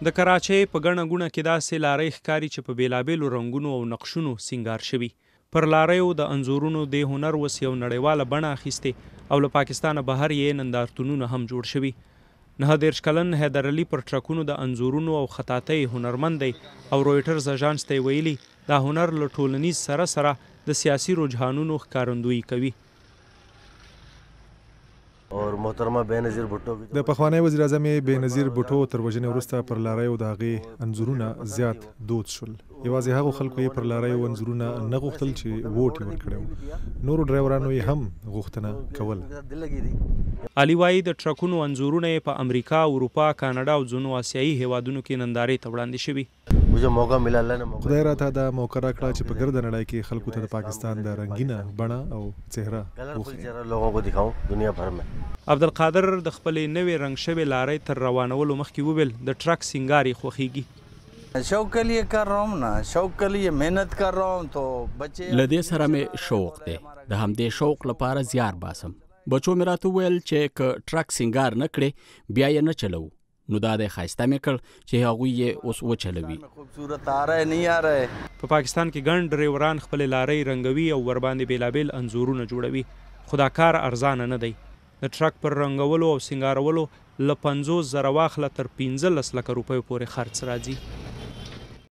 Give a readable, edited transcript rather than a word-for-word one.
د کراچۍ په ګڼه ګوڼه کې داسې لارۍ ښکاري چې په بېلابېلو رنګونو او نقشونو سینګار شوي. پر لاریو د انځورونو د هنر اوس یو نړیواله بڼه اخیستې او له پاکستانه بهر یې نندارتونونه هم جوړ شوي. 39 کلن حیدر علي پر ټرکونو د انځورونو او خطاطۍ هنرمند دی او رویټرز اژانس ته یې ویلي دا هنر له ټولنیز سره د سیاسي رجحانونو ښکارندویي کوي. اور محترمه بېنظیر بھټو د پخوانی وزیر اعظم بېنظیر بھټو تر وژنې وروسته پر لاریو د هغې انځورونه زیات دود شول. یوازې هغو خلکو یې پر لاریو انځورونه نه غوښتل چې ووټ یې ورکړی و، نورو ډرایورانو یې هم غوښتنه کوله. علي وایي د ټرکونو انځورونه یې په امریکا، اروپا، کاناډا او ځینو آسیایي هیوادونو کې نندارې ته وړاندې شوي. خدای راته دا موقع راکړه چې په ګرده نړۍ کې خلکو ته د پاکستان د رنګینه بڼه او څهره وښیم. عبدالقادر د خپلې نوې رنګ شوې لارۍ تر روانولو مخکې وویل د ټرک سینګار یې خوښیږي. شوق کے لیے کر رہا ہوں نا، شوق کے لیے محنت کر رہا ہوں تو بچے له دې سره مې شوق دی، د همدې شوق لپاره زیار باسم. بچو مې راته وویل چې که ټرک سینګار نه کړې بیا یې نه چلوو، نو دا د ښایسته مې کړ چې هغوی یې اوس وچلوي. خوبصورت آ رہا ہے نہیں آ رہا ہے. په پاکستان کې ګڼ ډریوران خپلې لارۍ رنګوي او ورباندې بېلابېل انځورونه جوړوي، خو دا کار ارزانه نه دی. د ټرک پر رنګولو او سینګارولو له 50,000 واخله تر 15 لکه روپیو پورې خرڅ راځي.